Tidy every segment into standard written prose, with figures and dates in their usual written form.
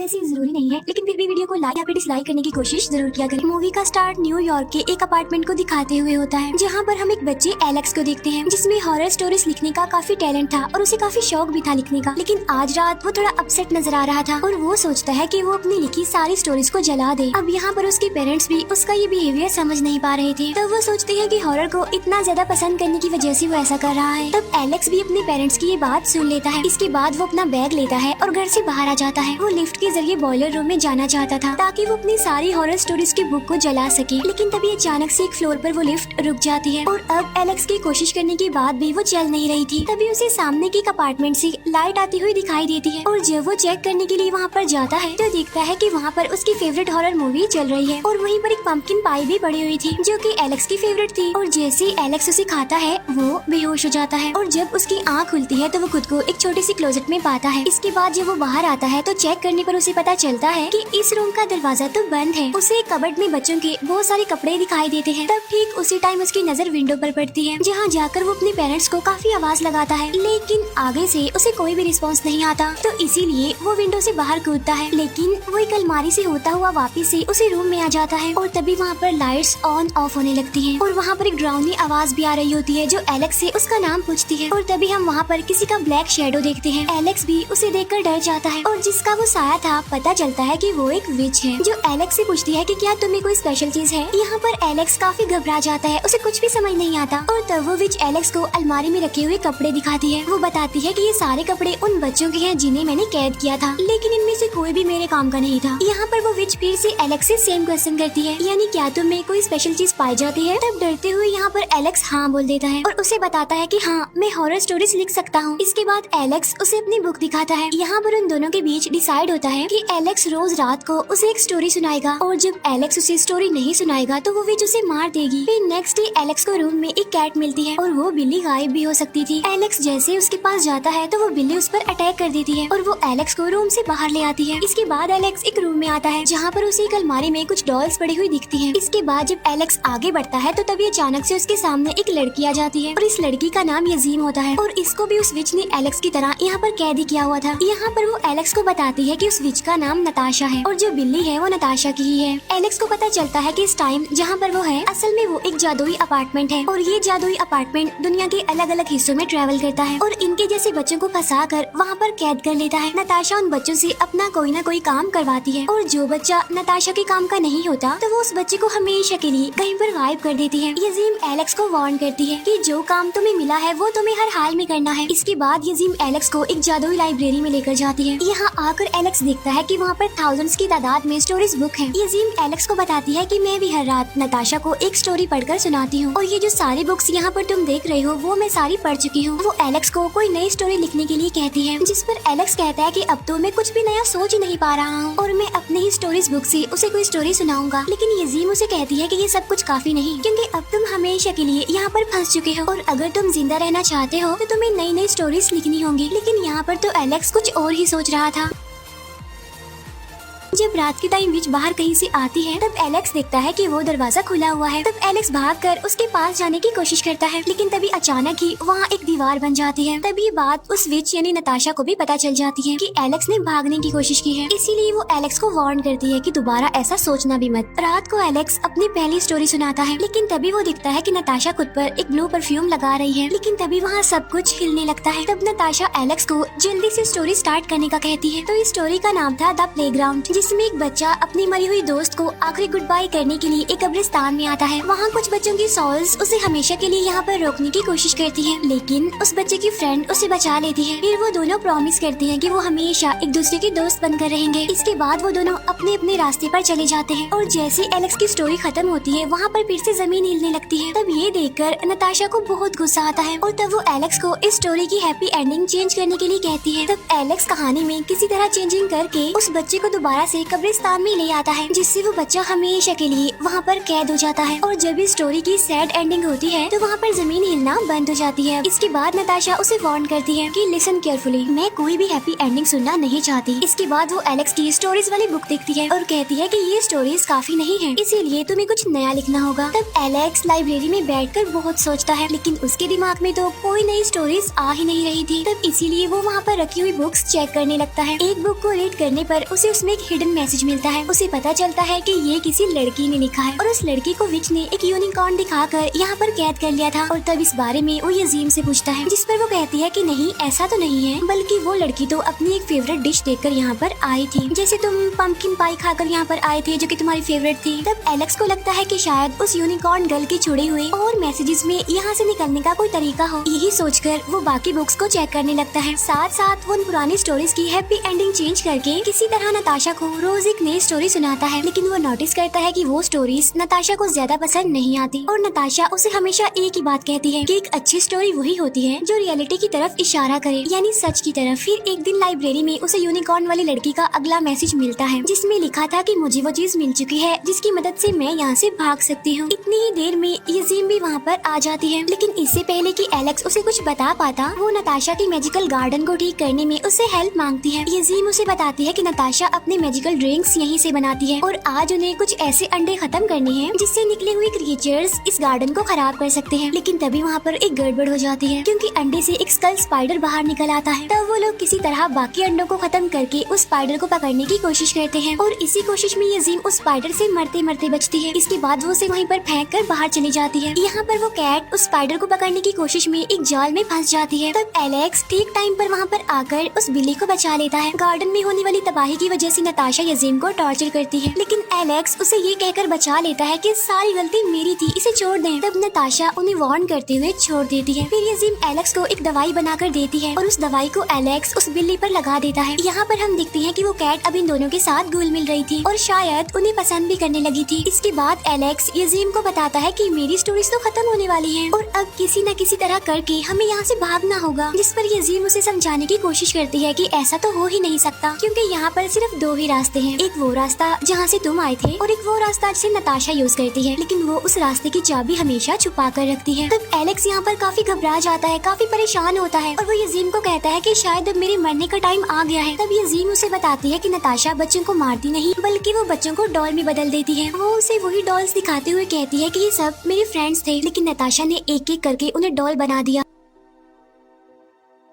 वैसे जरूरी नहीं है, लेकिन फिर भी वीडियो को लाइक या फिर डिसलाइक करने की कोशिश जरूर किया करें। मूवी का स्टार्ट न्यूयॉर्क के एक अपार्टमेंट को दिखाते हुए होता है, जहाँ पर हम एक बच्चे एलेक्स को देखते हैं, जिसमें हॉरर स्टोरीज लिखने का काफी टैलेंट था और उसे काफी शौक भी था लिखने का। लेकिन आज रात वो थोड़ा अपसेट नजर आ रहा था और वो सोचता है कि वो अपनी लिखी सारी स्टोरीज को जला दे। अब यहाँ पर उसके पेरेंट्स भी उसका ये बिहेवियर समझ नहीं पा रहे थे, तब वो सोचते हैं कि हॉरर को इतना ज्यादा पसंद करने की वजह से वो ऐसा कर रहा है। तब एलेक्स भी अपने पेरेंट्स की ये बात सुन लेता है। इसके बाद वो अपना बैग लेता है और घर से बाहर आ जाता है। वो लिफ्ट के जरिए बॉयलर रूम में जाना चाहता था ताकि वो अपनी सारी हॉरर स्टोरीज की बुक को जला सके, लेकिन तभी अचानक से एक फ्लोर पर वो लिफ्ट रुक जाती है और अब एलेक्स की कोशिश करने के बाद भी वो चल नहीं रही थी। तभी उसे सामने के अपार्टमेंट से लाइट आती हुई दिखाई देती है और जब वो चेक करने के लिए वहाँ पर जाता है तो देखता है कि वहाँ पर उसकी फेवरेट हॉरर मूवी चल रही है और वहीं पर एक पंपकिन पाई भी पड़ी हुई थी जो कि एलेक्स की फेवरेट थी। और जैसे एलेक्स उसे खाता है वो बेहोश हो जाता है और जब उसकी आँख खुलती है तो वो खुद को एक छोटी सी क्लोजेट में पाता है। इसके बाद जब वो बाहर आता है तो चेक करने पर उसे पता चलता है कि इस रूम का दरवाजा तो बंद है। उसे एक कबर्ड में बच्चों के बहुत सारे कपड़े दिखाई देते हैं। तब ठीक उसी टाइम उसकी नजर विंडो पर पड़ती है, जहाँ जाकर वो अपने पेरेंट्स को काफी आवाज लगाता है, लेकिन आगे से उसे कोई भी रिस्पॉन्स नहीं आता। तो इसीलिए वो विंडो से बाहर कूदता है, लेकिन वो एक अलमारी से होता हुआ वापिस से उसी रूम में आ जाता है और तभी वहाँ पर लाइट्स ऑन ऑफ होने लगती हैं और वहाँ पर एक डरावनी आवाज भी आ रही होती है जो एलेक्स से उसका नाम पूछती है। और तभी हम वहाँ पर किसी का ब्लैक शेडो देखते हैं। एलेक्स भी उसे देखकर डर जाता है और जिसका वो साया था पता चलता है कि वो एक विच है, जो एलेक्स से पूछती है कि क्या तुम्हें कोई स्पेशल चीज है। यहाँ पर एलेक्स काफी घबरा जाता है, उसे कुछ भी समझ नहीं आता और तब वो विच एलेक्स को अलमारी में रखे हुए कपड़े दिखाती है। वो बताती है कि ये सारे कपड़े उन बच्चों के हैं जिन्हें मैंने कैद किया था, लेकिन इनमें से कोई भी मेरे काम का नहीं था। यहाँ पर वो विच फिर से एलेक्स से सेम क्वेश्चन करती है, यानी क्या तुम्हें कोई स्पेशल चीज पाई जाती है। तब डरते हुए यहाँ पर एलेक्स हाँ बोल देता है और उसे बताता है कि हाँ मैं हॉरर स्टोरीज लिख सकता हूँ। इसके बाद एलेक्स उसे अपनी बुक दिखाता है। यहाँ पर उन दोनों के बीच डिसाइड होता है कि एलेक्स रोज रात को उसे एक स्टोरी सुनाएगा और जब एलेक्स उसे स्टोरी नहीं सुनाएगा तो वो विच उसे मार देगी। फिर नेक्स्ट डे एलेक्स को रूम में एक कैट मिलती है और वो बिल्ली गायब भी हो सकती थी। एलेक्स जैसे उसके पास जाता है तो वो बिल्ली उस पर अटैक कर देती है और वो एलेक्स को रूम से बाहर ले आती है। इसके बाद एलेक्स एक रूम में आता है जहाँ पर उसे एक अलमारी में कुछ डॉल्स पड़ी हुई दिखती है। इसके बाद जब एलेक्स आगे बढ़ता है तो तभी अचानक से उसके सामने एक लड़की आ जाती है और इस लड़की का नाम यजीम होता है और इसको भी उस विच ने एलेक्स की तरह यहाँ पर कैद ही किया हुआ था। यहाँ पर वो एलेक्स को बताती है कि उस विच का नाम नताशा है और जो बिल्ली है वो नताशा की ही है। एलेक्स को पता चलता है कि इस टाइम जहाँ पर वो है असल में वो एक जादुई अपार्टमेंट है और ये जादुई अपार्टमेंट दुनिया के अलग अलग हिस्सों में ट्रेवल करता है और इनके जैसे बच्चों को फंसा कर वहाँ पर कैद कर लेता है। नताशा उन बच्चों से अपना कोई ना कोई काम करवाती है और जो बच्चा नताशा के काम का नहीं होता तो वो उस बच्चे को हमेशा के लिए कहीं पर गायब कर देती है। यजीम एलेक्स को वार्न करती है कि जो काम तुम्हें मिला है वो तुम्हें हर हाल में करना है। इसके बाद यजीम एलेक्स को एक जादुई लाइब्रेरी में लेकर जाती है। यहाँ आकर एलेक्स देखता है कि वहाँ पर थाउजेंड्स की तादाद में स्टोरीज बुक है। यजीम एलेक्स को बताती है कि मैं भी हर रात नताशा को एक स्टोरी पढ़कर सुनाती हूँ और ये जो सारी बुक्स यहाँ पर तुम देख रहे हो वो मैं सारी पढ़ चुकी हूँ। वो एलेक्स को कोई नई स्टोरी लिखने के लिए कहती है, जिस पर एलेक्स कहता है कि अब तो मैं कुछ भी नया सोच नहीं पा रहा हूँ और मैं अपने ही स्टोरीज बुक से उसे कोई स्टोरी सुनाऊंगा। लेकिन यजीम उसे कहती है कि ये सब कुछ काफी नहीं, क्योंकि अब तुम हमेशा के लिए यहाँ पर फंस चुके हो और अगर तुम जिंदा रहना चाहते हो तो तुम्हें नई नई स्टोरीज लिखनी होंगी। लेकिन यहाँ पर तो एलेक्स कुछ और ही सोच रहा था। जब रात के टाइम विच बाहर कहीं से आती है तब एलेक्स देखता है कि वो दरवाजा खुला हुआ है। तब एलेक्स भागकर उसके पास जाने की कोशिश करता है, लेकिन तभी अचानक ही वहाँ एक दीवार बन जाती है। तभी बात उस विच यानी नताशा को भी पता चल जाती है कि एलेक्स ने भागने की कोशिश की है, इसीलिए वो एलेक्स को वार्न करती है कि दोबारा ऐसा सोचना भी मत। रात को एलेक्स अपनी पहली स्टोरी सुनाता है, लेकिन तभी वो दिखता है कि नताशा खुद पर एक ब्लू परफ्यूम लगा रही है, लेकिन तभी वहाँ सब कुछ हिलने लगता है। तब नताशा एलेक्स को जल्दी से स्टोरी स्टार्ट करने का कहती है। तो इस स्टोरी का नाम था द प्लेग्राउंड, जिसमें एक बच्चा अपनी मरी हुई दोस्त को आखिरी गुड बाय करने के लिए एक कब्रिस्तान में आता है। वहाँ कुछ बच्चों की सॉल्स उसे हमेशा के लिए यहाँ पर रोकने की कोशिश करती है, लेकिन उस बच्चे की फ्रेंड उसे बचा लेती है। फिर वो दोनों प्रॉमिस करते हैं कि वो हमेशा एक दूसरे के दोस्त बनकर रहेंगे। इसके बाद वो दोनों अपने अपने रास्ते पर चले जाते हैं और जैसे एलेक्स की स्टोरी खत्म होती है वहाँ पर फिर से जमीन हिलने लगती है। तब ये देखकर नताशा को बहुत गुस्सा आता है और तब वो एलेक्स को इस स्टोरी की हैप्पी एंडिंग चेंज करने के लिए कहती है। तब एलेक्स कहानी में किसी तरह चेंजिंग करके उस बच्चे को दोबारा से कब्रिस्तान में ले आता है, जिससे वो बच्चा हमेशा के लिए वहाँ पर कैद हो जाता है। और जब इस स्टोरी की सैड एंडिंग होती है तो वहाँ पर जमीन हिलना बंद हो जाती है। इसके बाद नताशा उसे वार्न करती है कि लिसन केयरफुली, मैं कोई भी हैप्पी एंडिंग सुनना नहीं चाहती। इसके बाद वो एलेक्स की स्टोरीज वाली बुक देखती है और कहती है कि ये स्टोरीज काफी नहीं है, इसीलिए तुम्हें कुछ नया लिखना होगा। तब एलेक्स लाइब्रेरी में बैठकर बहुत सोचता है, लेकिन उसके दिमाग में तो कोई नई स्टोरीज आ ही नहीं रही थी। तब इसीलिए वो वहाँ पर रखी हुई बुक्स चेक करने लगता है। एक बुक को रीड करने पर उसे उसमें एक हिडन मैसेज मिलता है। उसे पता चलता है कि ये किसी लड़की ने लिखा है और उस लड़की को विच ने एक यूनिकॉर्न दिखाकर यहाँ पर कैद कर लिया था। और तब इस बारे में वो यजीम से पूछता है, जिस पर वो कहती है कि नहीं, ऐसा तो नहीं है, बल्कि वो लड़की तो अपनी एक फेवरेट डिश देखकर यहाँ पर आई थी, जैसे तुम पंपकिन पाई खाकर यहाँ पर आए थे जो कि तुम्हारी फेवरेट थी। तब एलेक्स को लगता है कि शायद उस यूनिकॉर्न गर्ल के छुड़े हुए और मैसेजेस में यहाँ से निकलने का कोई तरीका हो। यही सोचकर वो बाकी बुक्स को चेक करने लगता है। साथ साथ वो उन पुरानी स्टोरीज की हैप्पी एंडिंग चेंज करके किसी तरह नताशा को रोज एक नई स्टोरी सुनाता है। लेकिन वो नोटिस करता है कि वो स्टोरीज नताशा को ज्यादा पसंद नहीं आती और नताशा उसे हमेशा एक ही बात कहती है कि एक अच्छी स्टोरी वही होती है जो रियलिटी की तरफ इशारा करे, यानी सच की तरफ। फिर एक दिन लाइब्रेरी में उसे यूनिकॉर्न वाली लड़की का अगला मैसेज मिलता है, जिसमें लिखा था कि मुझे वो चीज मिल चुकी है जिसकी मदद से मैं यहाँ से भाग सकती हूँ। इतनी ही देर में यजीम भी वहाँ पर आ जाती है, लेकिन इससे पहले कि एलेक्स उसे कुछ बता पाता, वो नताशा की मैजिकल गार्डन को ठीक करने में उससे हेल्प मांगती है। यजीम उसे बताती है कि नताशा अपने मैजिकल ड्रिंक्स यहीं से बनाती है और आज उन्हें कुछ ऐसे अंडे खत्म करने हैं जिससे निकले हुए क्रिएचर्स इस गार्डन को खराब कर सकते हैं। लेकिन तभी वहाँ पर एक गड़बड़ हो जाती है, क्योंकि अंडे से एक स्कल स्पाइडर बाहर निकल आता है। तब वो लोग किसी तरह बाकी अंडों को खत्म करके उस स्पाइडर को पकड़ने की कोशिश करते हैं और इसी कोशिश में यजीम उस स्पाइडर से मरते मरते बचती है। इसके बाद वो उसे वहीं पर फेंक कर बाहर चली जाती है। यहाँ पर वो कैट उस स्पाइडर को पकड़ने की कोशिश में एक जाल में फंस जाती है। तब एलेक्स ठीक टाइम पर वहाँ पर आकर उस बिल्ली को बचा लेता है। गार्डन में होने वाली तबाही की वजह से नताशा यजीम को टॉर्चर करती है, लेकिन एलेक्स उसे ये कहकर बचा लेता है कि सारी गलती मेरी थी, इसे छोड़ दें। तब नताशा उन्हें वार्न करते हुए छोड़ देती है। फिर यजीम एलेक्स को एक दवाई बनाकर देती है और उस दवाई को एलेक्स उस बिल्ली पर लगा देता है। यहाँ पर हम देखते हैं कि वो कैट अब इन दोनों के साथ घुल मिल रही थी और शायद उन्हें पसंद भी करने लगी थी। इसके बाद एलेक्स यजीम को बताता है कि मेरी स्टोरीज तो खत्म होने वाली है और अब किसी न किसी तरह करके हमें यहाँ से भागना होगा। जिस पर यजीम उसे समझाने की कोशिश करती है कि ऐसा तो हो ही नहीं सकता, क्योंकि यहाँ पर सिर्फ दो ही रास्ते हैं, एक वो रास्ता जहाँ से तुम आए थे और एक वो रास्ता जिसे नताशा यूज करती है, लेकिन वो उस रास्ते की चाबी हमेशा छुपा कर रखती है। तब एलेक्स यहाँ पर काफी घबरा जाता है, काफी परेशान होता है और वो यजीम को कहता है कि शायद अब मेरे मरने का टाइम आ गया है। तब यजीम उसे बताती है कि नताशा बच्चों को मारती नहीं, बल्कि वो बच्चों को डॉल में बदल देती है। वो उसे वही डॉल्स दिखाते हुए कहती है कि ये सब मेरे फ्रेंड्स थे, लेकिन नताशा ने एक एक करके उन्हें डॉल बना दिया।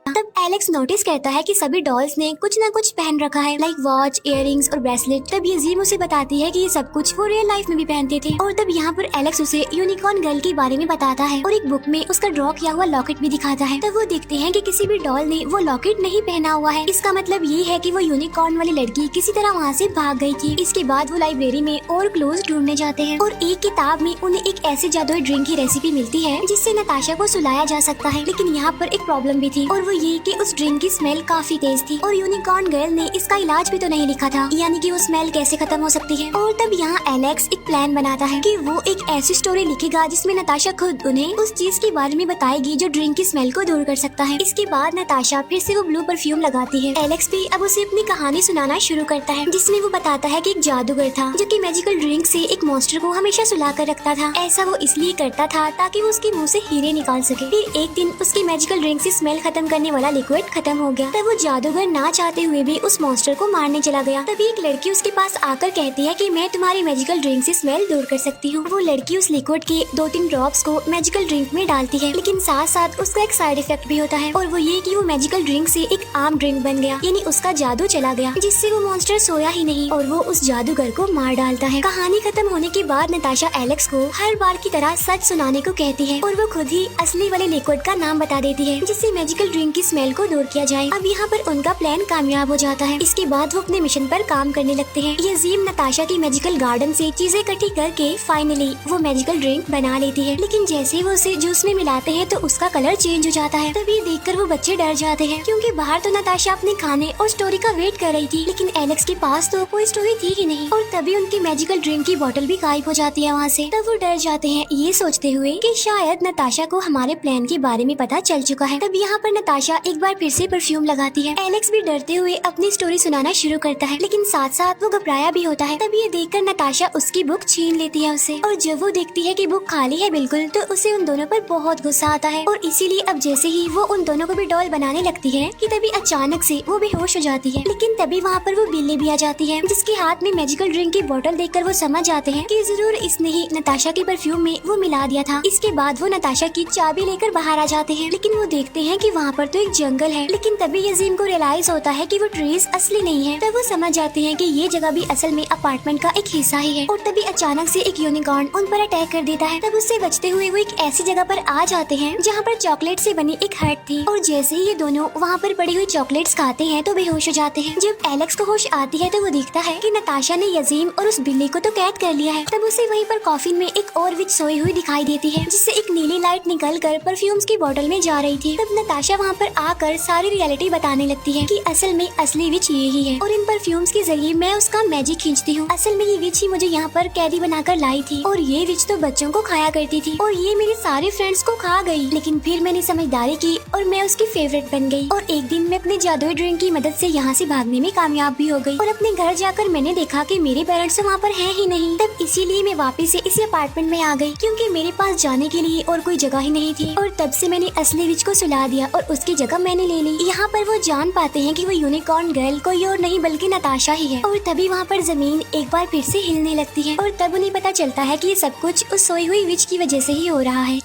तब एलेक्स नोटिस करता है कि सभी डॉल्स ने कुछ न कुछ पहन रखा है, लाइक वॉच, इयररिंग्स और ब्रेसलेट। तब यजीम उसे बताती है कि ये सब कुछ वो रियल लाइफ में भी पहनते थे। और तब यहाँ पर एलेक्स उसे यूनिकॉर्न गर्ल के बारे में बताता है और एक बुक में उसका ड्रॉ किया हुआ लॉकेट भी दिखाता है। तब वो देखते हैं कि किसी भी डॉल ने वो लॉकेट नहीं पहना हुआ है। इसका मतलब ये है कि वो यूनिकॉर्न वाली लड़की किसी तरह वहाँ से भाग गई थी। इसके बाद वो लाइब्रेरी में और क्लोज ढूंढने जाते हैं और एक किताब में उन्हें एक ऐसे जादुई ड्रिंक की रेसिपी मिलती है जिससे नताशा को सुलाया जा सकता है। लेकिन यहाँ पर एक प्रॉब्लम भी थी और वो ये कि उस ड्रिंक की स्मेल काफी तेज थी और यूनिकॉर्न गर्ल ने इसका इलाज भी तो नहीं लिखा था, यानी कि वो स्मेल कैसे खत्म हो सकती है। और तब यहाँ एलेक्स एक प्लान बनाता है कि वो एक ऐसी स्टोरी लिखेगा जिसमें नताशा खुद उन्हें उस चीज के बारे में बताएगी जो ड्रिंक की स्मेल को दूर कर सकता है। इसके बाद नताशा फिर से वो ब्लू परफ्यूम लगाती है। एलेक्स भी अब उसे अपनी कहानी सुनाना शुरू करता है, जिसमें वो बताता है कि एक जादूगर था जो कि मैजिकल ड्रिंक से एक मॉन्स्टर को हमेशा सुला कर रखता था। ऐसा वो इसलिए करता था ताकि वो उसके मुंह से हीरे निकाल सके। फिर एक दिन उसकी मैजिकल ड्रिंक से स्मेल खत्म करने वाला लिक्विड खत्म हो गया। तब वो जादूगर ना चाहते हुए भी उस मॉन्स्टर को मारने चला गया। तभी एक लड़की उसके पास आकर कहती है कि मैं तुम्हारी मैजिकल ड्रिंक से स्मेल दूर कर सकती हूँ। वो लड़की उस लिक्विड के 2-3 ड्रॉप्स को मैजिकल ड्रिंक में डालती है, लेकिन साथ साथ उसका एक साइड इफेक्ट भी होता है और वो ये कि वो मैजिकल ड्रिंक से एक आम ड्रिंक बन गया, यानी उसका जादू चला गया, जिससे वो मॉन्स्टर सोया ही नहीं और वो उस जादूगर को मार डालता है। कहानी खत्म होने के बाद नताशा एलेक्स को हर बार की तरह सच सुनाने को कहती है और वो खुद ही असली वाले लिक्विड का नाम बता देती है जिससे मैजिकल ड्रिंक की स्मेल को दूर किया जाए। अब यहाँ पर उनका प्लान कामयाब हो जाता है। इसके बाद वो अपने मिशन पर काम करने लगते हैं। यजीम नताशा की मैजिकल गार्डन से चीजें इकट्ठी करके फाइनली वो मैजिकल ड्रिंक बना लेती है, लेकिन जैसे वो उसे जूस में मिलाते हैं तो उसका कलर चेंज हो जाता है। तभी देखकर वो बच्चे डर जाते हैं, क्योंकि बाहर तो नताशा अपने खाने और स्टोरी का वेट कर रही थी, लेकिन एलेक्स के पास तो कोई स्टोरी थी ही नहीं। और तभी उनकी मैजिकल ड्रिंक की बोतल भी गायब हो जाती है वहाँ से। तब वो डर जाते हैं, ये सोचते हुए कि शायद नताशा को हमारे प्लान के बारे में पता चल चुका है। तब यहाँ पर नताशा एक बार फिर से परफ्यूम लगाती है। एलेक्स भी डरते हुए अपनी स्टोरी सुनाना शुरू करता है, लेकिन साथ साथ वो घबराया भी होता है। तभी ये देखकर नताशा उसकी बुक छीन लेती है उसे, और जब वो देखती है कि बुक खाली है बिल्कुल, तो उसे उन दोनों पर बहुत गुस्सा आता है। और इसीलिए अब जैसे ही वो उन दोनों को भी डॉल बनाने लगती है कि तभी अचानक से वो बेहोश हो जाती है। लेकिन तभी वहाँ पर वो बिल्ली भी आ जाती है, जिसके हाथ में मैजिकल ड्रिंक की बोतल देखकर वो समझ जाते हैं कि जरूर इसने ही नताशा के परफ्यूम में वो मिला दिया था। इसके बाद वो नताशा की चाबी लेकर बाहर आ जाते हैं, लेकिन वो देखते हैं कि वहाँ पर तो एक जंगल है। लेकिन तभी यजीम को रियलाइज होता है कि वो ट्रीज असली नहीं है। तब वो समझ जाते हैं कि ये जगह भी असल में अपार्टमेंट का एक हिस्सा ही है। और तभी अचानक से एक यूनिकॉर्न उन पर अटैक कर देता है। तब उससे बचते हुए वो एक ऐसी जगह पर आ जाते हैं जहाँ पर चॉकलेट से बनी एक हट थी, और जैसे ही ये दोनों वहाँ पर पड़ी हुई चॉकलेट्स खाते हैं तो बेहोश हो जाते हैं। जब एलेक्स को होश आती है तो वो देखता है कि नताशा ने यजीम और उस बिल्ली को तो कैद कर लिया है। तब उसे वहीं पर कॉफिन में एक और विच सोई हुई दिखाई देती है, जिससे एक नीली लाइट निकलकर परफ्यूम्स की बोतल में जा रही थी। तब नताशा वहाँ पर आकर सारी रियलिटी बताने लगती है कि असल में असली विच ये ही है, और इन परफ्यूम्स के जरिए मैं उसका मैजिक खींचती हूँ। असल में ये विच ही मुझे यहाँ पर कैदी बनाकर लाई थी, और ये विच तो बच्चों को खाया करती थी, और ये मेरे सारे फ्रेंड्स को खा गई। लेकिन फिर मैंने समझदारी की और मैं उसकी फेवरेट बन गई, और एक दिन मैं अपने जादुई ड्रिंक की मदद से यहाँ से भागने में कामयाब भी हो गई। और अपने घर जाकर मैंने देखा कि मेरे पेरेंट्स वहाँ पर हैं ही नहीं। तब इसीलिए मैं वापस से इसी अपार्टमेंट में आ गई, क्योंकि मेरे पास जाने के लिए और कोई जगह ही नहीं थी। और तब से मैंने असली विच को सुला दिया और उसकी जगह मैंने ले ली। यहाँ पर वो जान पाते हैं कि वो यूनिकॉर्न गर्ल कोई और नहीं बल्कि नताशा ही है। और तभी वहाँ पर जमीन एक बार फिर से हिलने लगती है, और तब उन्हें पता चलता है कि ये सब कुछ उस सोई हुई विच की वजह से ही हो रहा है।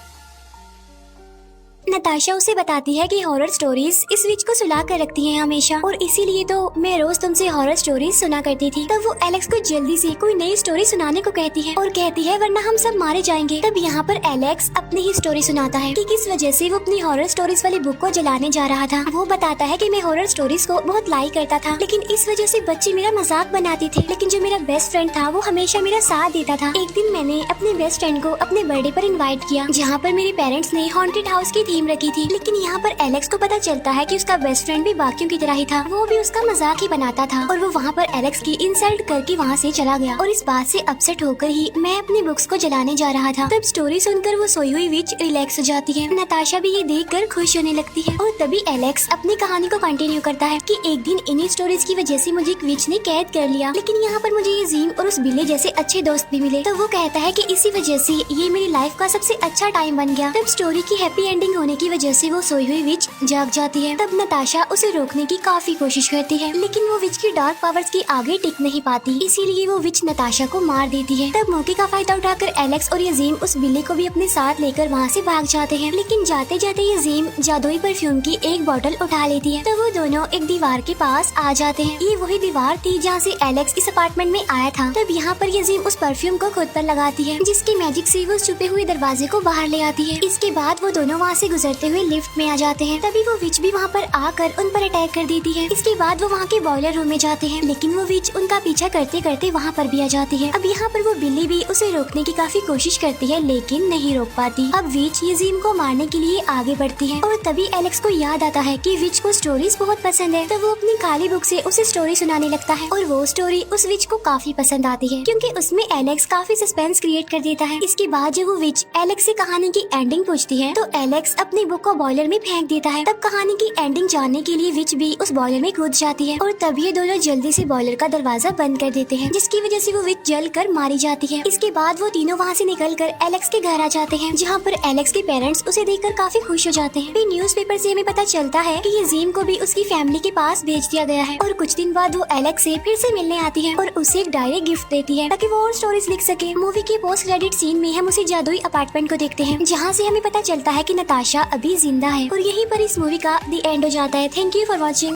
नताशा उसे बताती है कि हॉरर स्टोरीज इस विच को सुला कर रखती हैं हमेशा, और इसीलिए तो मैं रोज तुमसे हॉरर स्टोरीज सुना करती थी। तब वो एलेक्स को जल्दी से कोई नई स्टोरी सुनाने को कहती है, और कहती है वरना हम सब मारे जाएंगे। तब यहाँ पर एलेक्स अपनी ही स्टोरी सुनाता है कि किस वजह से वो अपनी हॉरर स्टोरीज वाली बुक को जलाने जा रहा था। वो बताता है कि मैं हॉरर स्टोरीज को बहुत लाइक करता था, लेकिन इस वजह से बच्चे मेरा मजाक बनाते थे। लेकिन जो मेरा बेस्ट फ्रेंड था वो हमेशा मेरा साथ देता था। एक दिन मैंने अपने बेस्ट फ्रेंड को अपने बर्थडे पर इन्वाइट किया, जहाँ पर मेरे पेरेंट्स ने हॉन्टेड हाउस की थीम रखी थी। लेकिन यहाँ पर एलेक्स को पता चलता है कि उसका बेस्ट फ्रेंड भी बाकियों की तरह ही था, वो भी उसका मजाक ही बनाता था, और वो वहाँ पर एलेक्स की इंसल्ट करके वहाँ से चला गया। और इस बात से अपसेट होकर ही मैं अपनी बुक्स को जलाने जा रहा था। तब स्टोरी सुनकर वो सोई हुई विच रिलैक्स हो जाती है। नताशा भी ये देखकर खुश होने लगती है, और तभी एलेक्स अपनी कहानी को कंटिन्यू करता है कि एक दिन इन्हीं स्टोरीज की वजह से मुझे एक विच ने कैद कर लिया, लेकिन यहाँ पर मुझे यजीम और उस बिल्ली जैसे अच्छे दोस्त भी मिले। तो वो कहता है कि इसी वजह से ये मेरी लाइफ का सबसे अच्छा टाइम बन गया। तब स्टोरी की हैप्पी एंडिंग होने की वजह से वो सोई हुई विच जाग जाती है। तब नताशा उसे रोकने की काफी कोशिश करती है, लेकिन वो विच की डार्क पावर्स के आगे टिक नहीं पाती, इसीलिए वो विच नताशा को मार देती है। तब मौके का फायदा उठाकर एलेक्स और यजीम उस बिल्ली को भी अपने साथ लेकर वहाँ से भाग जाते हैं। लेकिन जाते जाते यजीम जादुई परफ्यूम की एक बोतल उठा लेती है। तब वो दोनों एक दीवार के पास आ जाते हैं। ये वही दीवार थी जहाँ से एलेक्स इस अपार्टमेंट में आया था। तब यहाँ पर यजीम उस परफ्यूम को खुद पर लगाती है, जिसके मैजिक से वो छुपे हुए दरवाजे को बाहर ले आती है। इसके बाद वो दोनों वहाँ से गुजरते हुए लिफ्ट में आ जाते हैं। तभी वो विच भी वहाँ पर आकर उन पर अटैक कर देती है। इसके बाद वो वहाँ के बॉयलर रूम में जाते हैं, लेकिन वो विच उनका पीछा करते करते वहाँ पर भी आ जाती है। अब यहाँ पर वो बिल्ली भी उसे रोकने की काफी कोशिश करती है, लेकिन नहीं रोक पाती। अब विच यजीम को मारने के लिए आगे बढ़ती है, और तभी एलेक्स को याद आता है कि विच को स्टोरीज बहुत पसंद है। तब वो अपनी खाली बुक से उसे स्टोरी सुनाने लगता है, और वो स्टोरी उस विच को काफी पसंद आती है, क्योंकि उसमें एलेक्स काफी सस्पेंस क्रिएट कर देता है। इसके बाद जब वो विच एलेक्स से कहानी की एंडिंग पूछती है, तो एलेक्स अपनी बुक को बॉयलर में फेंक देता है। तब कहानी की एंडिंग जानने के लिए विच भी उस बॉयलर में कूद जाती है, और तब ये दोनों जल्दी से बॉयलर का दरवाजा बंद कर देते हैं, जिसकी वजह से वो विच जल कर मारी जाती है। इसके बाद वो तीनों वहाँ से निकलकर एलेक्स के घर आ जाते हैं, जहाँ पर एलेक्स के पेरेंट्स उसे देखकर काफी खुश हो जाते हैं। फिर न्यूज़पेपर से हमें पता चलता है कि यजीम को भी उसकी फैमिली के पास भेज दिया गया है, और कुछ दिन बाद वो एलेक्स से फिर से मिलने आती है और उसे एक डायरी गिफ्ट देती है, ताकि वो और स्टोरीज लिख सके। मूवी के पोस्ट क्रेडिट सीन में हम उसे जादुई अपार्टमेंट को देखते हैं, जहाँ से हमें पता चलता है कि नताशा अभी जिंदा है, और यहीं पर इस मूवी का द एंड हो जाता है। Thank you for watching.